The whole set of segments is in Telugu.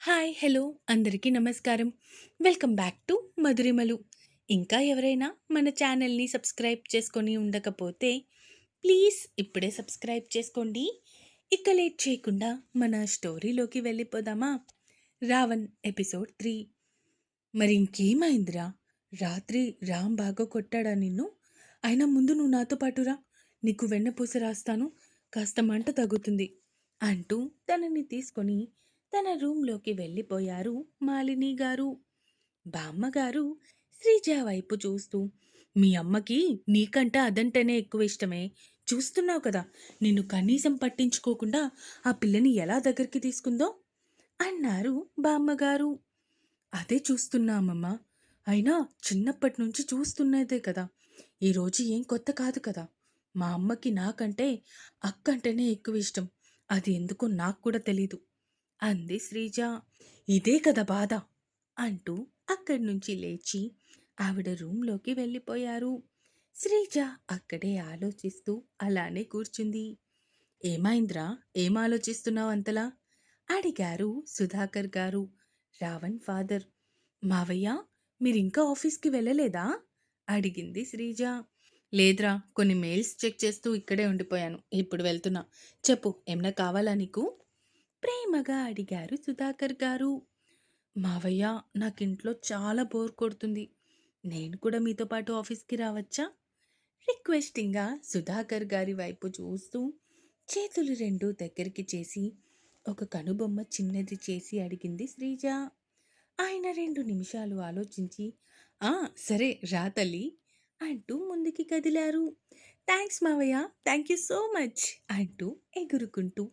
హాయ్ హలో అందరికీ నమస్కారం. Welcome back to Madhurimalu. ఇంకా ఎవరైనా మన ఛానల్ని సబ్స్క్రైబ్ చేసుకొని ఉండకపోతే ప్లీజ్ ఇప్పుడే సబ్స్క్రైబ్ చేసుకోండి. ఇక లేట్ చేయకుండా మన స్టోరీలోకి వెళ్ళిపోదామా? రావణ్ ఎపిసోడ్ 3. మరి ఇంకేమైందిరా? రాత్రి రామ్ బాగా కొట్టాడా నిన్ను? అయినా ముందు నువ్వు నాతో పాటు రా, నీకు వెన్నపూస రాస్తాను, కాస్త మంట తగ్గుతుంది అంటూ తనని తీసుకొని తన రూంలోకి వెళ్ళిపోయారు మాలిని గారు. బామ్మగారు శ్రీజ వైపు చూస్తూ, మీ అమ్మకి నీకంట అదంటేనే ఎక్కువ ఇష్టమే, చూస్తున్నావు కదా, నిన్ను కనీసం పట్టించుకోకుండా ఆ పిల్లని ఎలా దగ్గరికి తీసుకుందో అన్నారు బామ్మగారు. అదే చూస్తున్నామమ్మా. అయినా చిన్నప్పటి నుంచి చూస్తున్నదే కదా. ఈరోజు ఏం కొత్త కాదు కదా. మా అమ్మకి నాకంటే అక్కంటేనే ఎక్కువ ఇష్టం. అది ఎందుకో నాకు కూడా తెలీదు అంది శ్రీజ. ఇదే కదా బాధ అంటూ అక్కడి నుంచి లేచి ఆవిడ రూంలోకి వెళ్ళిపోయారు. శ్రీజ అక్కడే ఆలోచిస్తూ అలానే కూర్చుంది. ఏమైందిరా, ఏం ఆలోచిస్తున్నావు అంతలా అడిగారు సుధాకర్ గారు, రావణ్ ఫాదర్. మావయ్య, మీరింకా ఆఫీస్కి వెళ్ళలేదా అడిగింది శ్రీజ. లేదురా, కొన్ని మెయిల్స్ చెక్ చేస్తూ ఇక్కడే ఉండిపోయాను, ఇప్పుడు వెళ్తున్నా. చెప్పు, ఏమన్నా కావాలా నీకు ప్రేమగా అడిగారు సుధాకర్ గారు. మావయ్య, నాకింట్లో చాలా బోర్ కొడుతుంది, నేను కూడా మీతో పాటు ఆఫీస్కి రావచ్చా రిక్వెస్టింగ్గా సుధాకర్ గారి వైపు చూస్తూ చేతులు రెండు దగ్గరికి చేసి ఒక కనుబొమ్మ చిన్నది చేసి అడిగింది శ్రీజ. ఆయన 2 నిమిషాలు ఆలోచించి, ఆ సరే రా తల్లి అంటూ ముందుకి కదిలారు. థ్యాంక్స్ మావయ్య, థ్యాంక్ యూ సో మచ్ అంటూ ఎగురుకుంటూ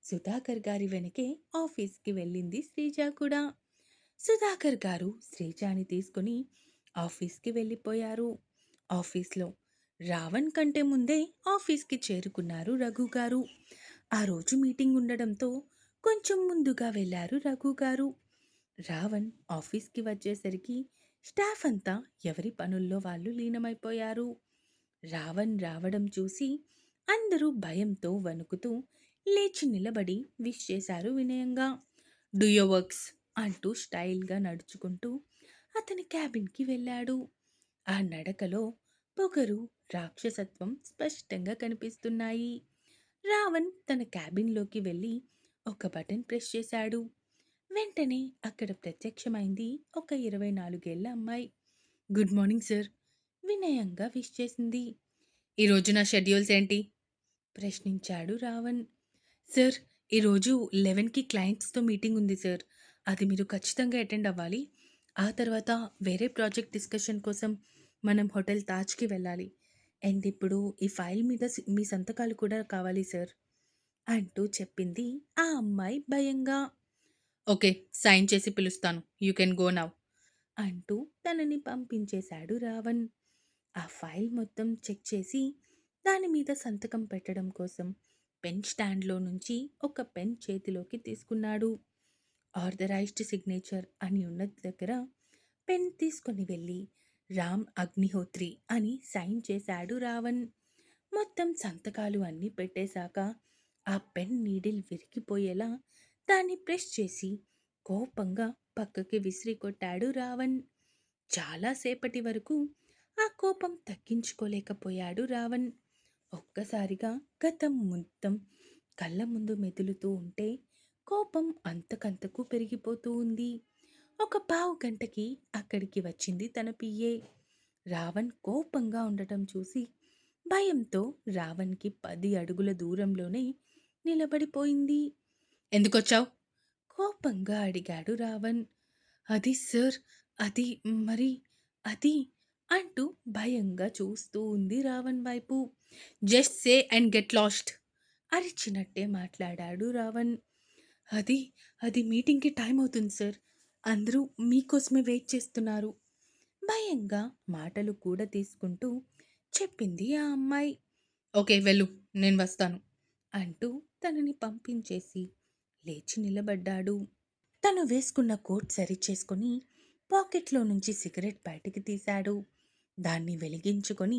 సుధాకర్ గారి వెనకే ఆఫీస్కి వెళ్ళింది శ్రీజ కూడా. సుధాకర్ గారు శ్రీజాని తీసుకుని ఆఫీస్కి వెళ్ళిపోయారు. ఆఫీస్లో రావణ్ కంటే ముందే ఆఫీస్కి చేరుకున్నారు రఘు గారు. ఆ రోజు మీటింగ్ ఉండడంతో కొంచెం ముందుగా వెళ్ళారు రఘు గారు. రావణ్ ఆఫీస్కి వచ్చేసరికి స్టాఫ్ అంతా ఎవరి పనుల్లో వాళ్ళు లీనమైపోయారు. రావణ్ రావడం చూసి అందరూ భయంతో వణుకుతూ లేచి నిలబడి విష్ చేశారు వినయంగా. డూ యువర్ వర్క్స్ అంటూ స్టైల్గా నడుచుకుంటూ అతని క్యాబిన్కి వెళ్ళాడు. ఆ నడకలో పొగరు, రాక్షసత్వం స్పష్టంగా కనిపిస్తున్నాయి. రావణ్ తన క్యాబిన్లోకి వెళ్ళి ఒక బటన్ ప్రెస్ చేశాడు. వెంటనే అక్కడ ప్రత్యక్షమైంది ఒక 24 ఏళ్ల అమ్మాయి. గుడ్ మార్నింగ్ సార్ వినయంగా విష్ చేసింది. ఈరోజు నా షెడ్యూల్స్ ఏంటి ప్రశ్నించాడు రావణ్. సార్, ఈరోజు 11కి క్లయింట్స్తో మీటింగ్ ఉంది సార్, అది మీరు ఖచ్చితంగా అటెండ్ అవ్వాలి. ఆ తర్వాత వేరే ప్రాజెక్ట్ డిస్కషన్ కోసం మనం హోటల్ తాజ్కి వెళ్ళాలి. అండ్ ఇప్పుడు ఈ ఫైల్ మీద మీ సంతకాలు కూడా కావాలి సార్ అంటూ చెప్పింది ఆ అమ్మాయి భయంగా. ఓకే, సైన్ చేసి పిలుస్తాను, యూ కెన్ గో నౌ అంటూ తనని పంపించేశాడు రావణ్. ఆ ఫైల్ మొత్తం చెక్ చేసి దాని మీద సంతకం పెట్టడం కోసం పెన్ స్టాండ్లో నుంచి ఒక పెన్ చేతిలోకి తీసుకున్నాడు. ఆర్థరైజ్డ్ సిగ్నేచర్ అని ఉన్న దగ్గర పెన్ తీసుకొని వెళ్ళి రామ్ అగ్నిహోత్రి అని సైన్ చేశాడు రావణ్. మొత్తం సంతకాలు అన్నీ పెట్టేశాక ఆ పెన్ నీడిల్ విరిగిపోయేలా దాన్ని ప్రెస్ చేసి కోపంగా పక్కకి విసిరి కొట్టాడు రావణ్. చాలాసేపటి వరకు ఆ కోపం తగ్గించుకోలేకపోయాడు రావణ్. ఒక్కసారిగా గతం మొత్తం కళ్ళ ముందు మెదులుతూ ఉంటే కోపం అంతకంతకు పెరిగిపోతూ ఉంది. ఒక పావు గంటకి అక్కడికి వచ్చింది తన పిఏ. రావణ్ కోపంగా ఉండటం చూసి భయంతో రావణ్కి 10 అడుగుల దూరంలోనే నిలబడిపోయింది. ఎందుకొచ్చావు కోపంగా అడిగాడు రావణ్. అది సార్, అది మరి అది అంటూ భయంగా చూస్తూ ఉంది రావణ్ వైపు. Just say and get lost అరిచినట్టే మాట్లాడాడు రావణ్. అది అది మీటింగ్కి టైం అవుతుంది సార్, అందరూ మీకోసమే వెయిట్ చేస్తున్నారు భయంగా మాటలు కూడా తీసుకుంటూ చెప్పింది ఆ అమ్మాయి. ఓకే వెళ్ళు, నేను వస్తాను అంటూ తనని పంపించేసి లేచి నిలబడ్డాడు. తను వేసుకున్న కోట్ సరిచేసుకొని పాకెట్లో నుంచి సిగరెట్ బయటికి తీశాడు. దాన్ని వెలిగించుకొని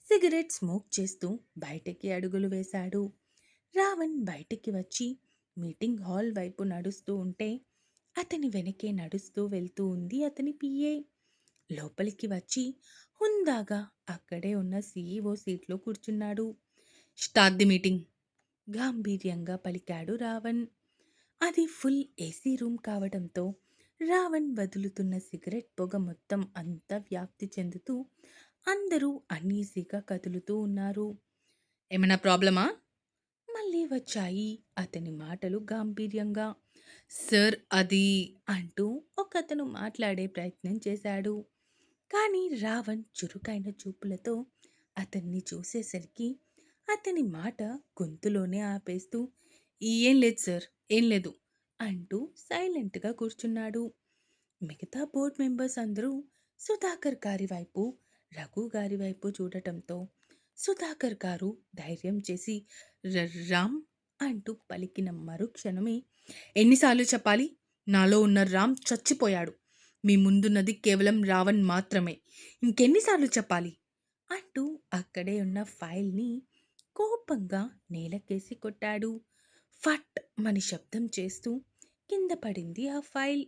సిగరెట్ స్మోక్ చేస్తూ బయటికి అడుగులు వేశాడు. రావణ్ బయటికి వచ్చి మీటింగ్ హాల్ వైపు నడుస్తూ ఉంటే అతని వెనకే నడుస్తూ వెళ్తూ ఉంది అతని పిఏ. లోపలికి వచ్చి హుందాగా అక్కడే ఉన్న సీఈఓ సీట్లో కూర్చున్నాడు. స్టార్ట్ ది మీటింగ్ గాంభీర్యంగా పలికాడు రావణ్. అది ఫుల్ ఏసీ రూమ్ కావడంతో రావణ్ వదులుతున్న సిగరెట్ పొగ మొత్తం అంతా వ్యాప్తి చెందుతూ అందరూ అన్ఈజీగా కదులుతూ ఉన్నారు. ఏమైనా ప్రాబ్లమా? మళ్ళీ వచ్చాయి అతని మాటలు గాంభీర్యంగా. సార్ అది అంటూ ఒకతను మాట్లాడే ప్రయత్నం చేశాడు. కానీ రావణ్ చురుకైన చూపులతో అతన్ని చూసేసరికి అతని మాట గొంతులోనే ఆపేస్తూ ఏం లేదు సార్, ఏం లేదు అంటూ సైలెంట్గా కూర్చున్నాడు. మిగతా బోర్డ్ మెంబర్స్ అందరూ సుధాకర్ గారి వైపు, రఘు గారి వైపు చూడటంతో సుధాకర్ గారు ధైర్యం చేసి రామ్ అంటూ పలికిన మరుక్షణమే ఎన్నిసార్లు చెప్పాలి? నాలో ఉన్న రామ్ చచ్చిపోయాడు. మీ ముందున్నది కేవలం రావణ్ మాత్రమే. ఇంకెన్నిసార్లు చెప్పాలి? అంటూ అక్కడే ఉన్న ఫైల్ని కోపంగా నేలకేసి కొట్టాడు. ఫట్ మని శబ్దం చేస్తూ కింద పడింది ఆ ఫైల్.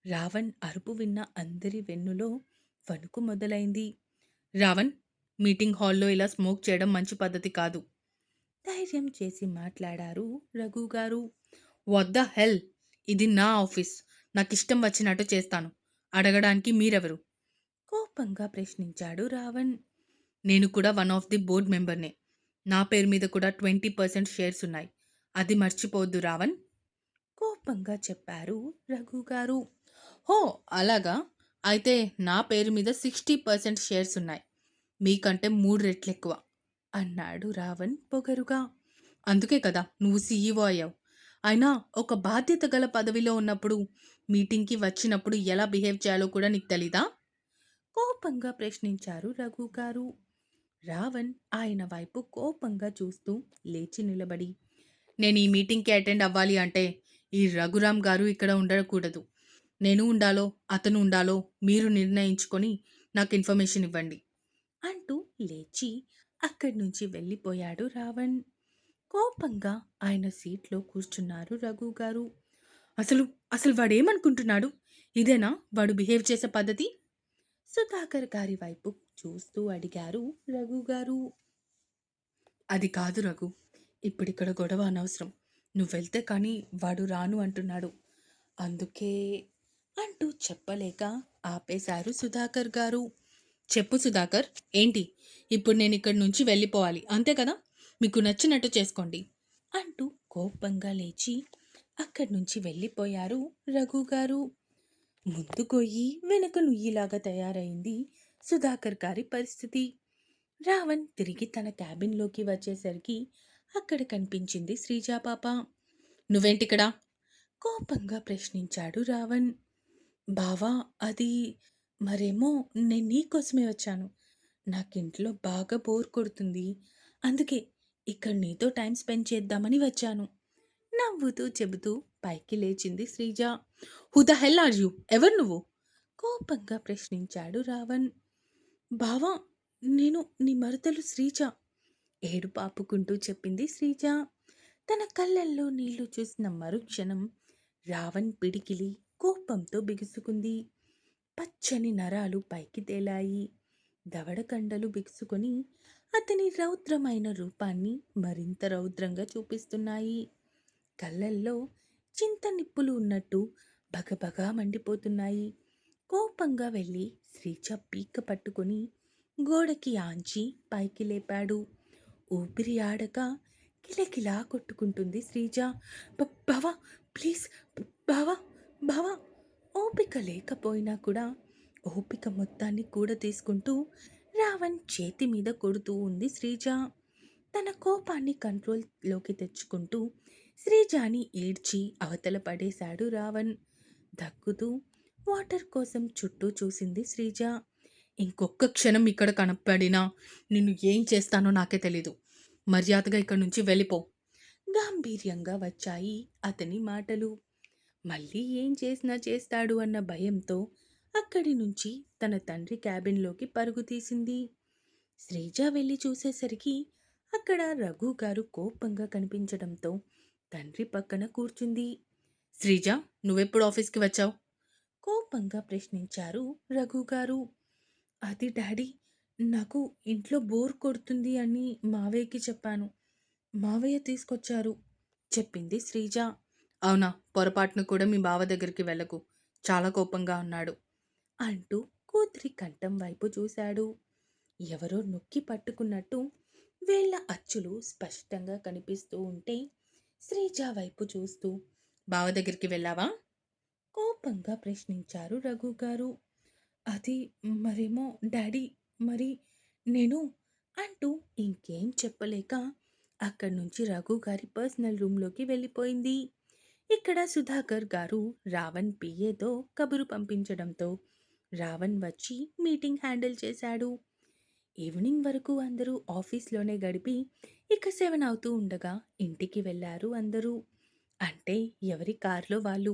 రావణ్ అరుపు విన్న అందరి వెన్నులో వణుకు మొదలైంది. రావణ్, మీటింగ్ హాల్లో ఇలా స్మోక్ చేయడం మంచి పద్ధతి కాదు. ధైర్యం చేసి మాట్లాడారు రఘు గారు. వాట్ ద హెల్, ఇది నా ఆఫీస్. నాకిష్టం వచ్చినట్టు చేస్తాను. అడగడానికి మీరెవరు? కోపంగా ప్రశ్నించాడు రావణ్. నేను కూడా వన్ ఆఫ్ ది బోర్డ్ మెంబర్నే. నా పేరు మీద కూడా 20% షేర్స్ ఉన్నాయి. అది మర్చిపోవద్దు రావణ్, కోపంగా చెప్పారు రఘు గారు. హో అలాగా, అయితే నా పేరు మీద 60% షేర్స్ ఉన్నాయి. మీకంటే 3 రెట్లు ఎక్కువ అన్నాడు రావణ్ పొగరుగా. అందుకే కదా నువ్వు సీఈఓ అయ్యావు. అయినా ఒక బాధ్యత గల పదవిలో ఉన్నప్పుడు మీటింగ్కి వచ్చినప్పుడు ఎలా బిహేవ్ చేయాలో కూడా నీకు తెలీదా? కోపంగా ప్రశ్నించారు రఘు గారు. రావణ్ ఆయన వైపు కోపంగా చూస్తూ లేచి నిలబడి, నేను ఈ మీటింగ్కి అటెండ్ అవ్వాలి అంటే ఈ రఘురామ్ గారు ఇక్కడ ఉండకూడదు. నేను ఉండాలో అతను ఉండాలో మీరు నిర్ణయించుకొని నాకు ఇన్ఫర్మేషన్ ఇవ్వండి అంటూ లేచి అక్కడి నుంచి వెళ్ళిపోయాడు రావణ్. కోపంగా ఆయన సీట్లో కూర్చున్నారు రఘు గారు. అసలు అసలు వాడేమనుకుంటున్నాడు? ఇదేనా వాడు బిహేవ్ చేసే పద్ధతి? సుధాకర్ గారి వైపు చూస్తూ అడిగారు రఘు గారు. అది కాదు రఘు, ఇప్పుడిక్కడ గొడవ అనవసరం. నువ్వు వెళ్తే కానీ వాడు రాను అంటున్నాడు. అందుకే అంటూ చెప్పలేక ఆపేశారు సుధాకర్ గారు. చెప్పు సుధాకర్, ఏంటి? ఇప్పుడు నేను ఇక్కడి నుంచి వెళ్ళిపోవాలి అంతే కదా? మీకు నచ్చినట్టు చేసుకోండి అంటూ కోపంగా లేచి అక్కడి నుంచి వెళ్ళిపోయారు రఘు గారు. ముందు గొయ్యి వెనుక నుయ్యిలాగా తయారైంది సుధాకర్ గారి పరిస్థితి. రావణ్ తిరిగి తన క్యాబిన్లోకి వచ్చేసరికి అక్కడ కనిపించింది శ్రీజా పాప. నువ్వేంటిక్కడ? కోపంగా ప్రశ్నించాడు రావణ్. బావా అది మరేమో నేను నీకోసమే వచ్చాను. నాకింట్లో బాగా బోర్ కొడుతుంది. అందుకే ఇక్కడ నీతో టైం స్పెండ్ చేద్దామని వచ్చాను నవ్వుతూ చెబుతూ పైకి లేచింది Sreeja. Who the hell are you? ఎవరు నువ్వు? కోపంగా ప్రశ్నించాడు రావణ్. బావా, నేను నీ మరదలు శ్రీజ, ఏడుపు ఆపుకుంటూ చెప్పింది శ్రీజ. తన కళ్ళల్లో నీళ్లు చూసిన మరుక్షణం రావణ్ పిడికిలి కోపంతో బిగుసుకుంది. పచ్చని నరాలు పైకి తేలాయి. దవడకండలు బిగుసుకొని అతని రౌద్రమైన రూపాన్ని మరింత రౌద్రంగా చూపిస్తున్నాయి. కళ్ళల్లో చింత నిప్పులు ఉన్నట్టు బగబగా మండిపోతున్నాయి. కోపంగా వెళ్ళి శ్రీజ పీక పట్టుకొని గోడకి ఆంచి పైకి లేపాడు. ఊపిరి ఆడక కిలకిలా కొట్టుకుంటుంది శ్రీజ. బావా ప్లీజ్, బావా బావా. ఓపిక లేకపోయినా కూడా ఓపిక మొత్తాన్ని కూడా తీసుకుంటూ రావణ్ చేతి మీద కొడుతూ ఉంది శ్రీజ. తన కోపాన్ని కంట్రోల్లోకి తెచ్చుకుంటూ శ్రీజాని ఏడ్చి అవతల పడేశాడు రావణ్. దగ్గుతూ వాటర్ కోసం చుట్టూ చూసింది శ్రీజ. ఇంకొక్క క్షణం ఇక్కడ కనపడినా నిన్ను ఏం చేస్తానో నాకే తెలీదు. మర్యాదగా ఇక్కడి నుంచి వెళ్ళిపో. గాంభీర్యంగా వచ్చాయి అతని మాటలు. మళ్ళీ ఏం చేసినా చేస్తాడు అన్న భయంతో అక్కడి నుంచి తన తండ్రి క్యాబిన్లోకి పరుగు తీసింది. శ్రీజ వెళ్ళి చూసేసరికి అక్కడ రఘు గారు కోపంగా కనిపించడంతో తండ్రి పక్కన కూర్చుంది. శ్రీజ, నువ్వెప్పుడు ఆఫీస్‌కి వచ్చావు? కోపంగా ప్రశ్నించారు రఘు గారు. అది డాడీ, నాకు ఇంట్లో బోర్ కొడుతుంది అని మావయ్యకి చెప్పాను. మావయ్య తీసుకొచ్చారు, చెప్పింది శ్రీజ. అవునా? పొరపాటున కూడా మీ బావ దగ్గరికి వెళ్ళకు. చాలా కోపంగా ఉన్నాడు అంటూ కూతురి కంఠం వైపు చూశాడు. ఎవరో నొక్కి పట్టుకున్నట్టు వేళ్ళ అచ్చులు స్పష్టంగా కనిపిస్తూ ఉంటే శ్రీజ వైపు చూస్తూ బావ దగ్గరికి వెళ్ళావా? కోపంగా ప్రశ్నించారు రఘు గారు. అది మరేమో డాడీ, మరి నేను అంటూ ఇంకేం చెప్పలేక అక్కడి నుంచి రఘు గారి పర్సనల్ రూమ్లోకి వెళ్ళిపోయింది. ఇక్కడ సుధాకర్ గారు రావణ్ పిఏతో కబురు పంపించడంతో రావణ్ వచ్చి మీటింగ్ హ్యాండిల్ చేశాడు. ఈవినింగ్ వరకు అందరూ ఆఫీస్లోనే గడిపి ఇక 7 అవుతూ ఉండగా ఇంటికి వెళ్ళారు అందరూ. అంటే ఎవరి కార్లో వాళ్ళు.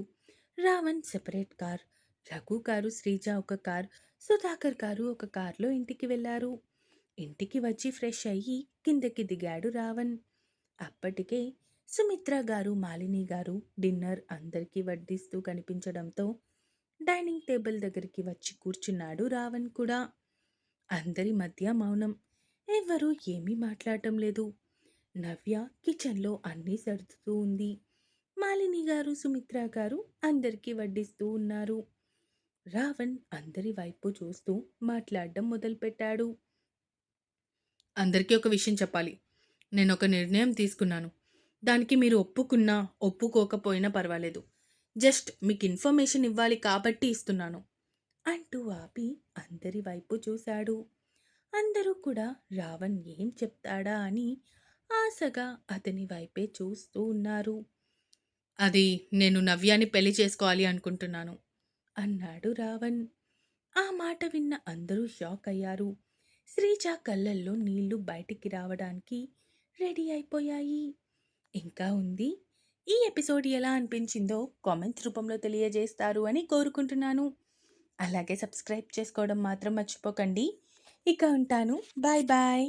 రావణ్ సెపరేట్ కార్, రఘు గారు శ్రీజ ఒక కార్, సుధాకర్ గారు ఒక కార్లో ఇంటికి వెళ్ళారు. ఇంటికి వచ్చి ఫ్రెష్ అయ్యి కిందకి దిగాడు రావణ్. అప్పటికే సుమిత్ర గారు మాలిని గారు డిన్నర్ అందరికీ వడ్డిస్తూ కనిపించడంతో డైనింగ్ టేబుల్ దగ్గరికి వచ్చి కూర్చున్నాడు రావణ్ కూడా. అందరి మధ్య మౌనం. ఎవ్వరూ ఏమీ మాట్లాడటం లేదు. నవ్య కిచెన్లో అన్నీ సర్దుతూ ఉంది. మాలిని గారు సుమిత్ర గారు అందరికీ వడ్డిస్తూ ఉన్నారు. రావణ్ అందరి వైపు చూస్తూ మాట్లాడడం మొదలుపెట్టాడు. అందరికీ ఒక విషయం చెప్పాలి. నేనొక నిర్ణయం తీసుకున్నాను. దానికి మీరు ఒప్పుకున్నా, ఒప్పుకోకపోయినా పర్వాలేదు. జస్ట్ మీకు ఇన్ఫర్మేషన్ ఇవ్వాలి కాబట్టి ఇస్తున్నాను అంటూ ఆపి అందరి వైపు చూశాడు. అందరూ కూడా రావణ్ ఏం చెప్తాడా అని ఆశగా అతని వైపే చూస్తూ ఉన్నారు. అది నేను నవ్యాని పెళ్లి చేసుకోవాలి అనుకుంటున్నాను అన్నాడు రావణ్. ఆ మాట విన్న అందరూ షాక్ అయ్యారు. శ్రీజ కళ్ళల్లో నీళ్లు బయటికి రావడానికి రెడీ అయిపోయాయి. ఇంకా ఉంది. ఈ ఎపిసోడ్ ఎలా అనిపించిందో కామెంట్స్ రూపంలో తెలియజేస్తారు అని కోరుకుంటున్నాను. అలాగే సబ్స్క్రైబ్ చేసుకోవడం మాత్రం మర్చిపోకండి. ఇక ఉంటాను. Bye bye.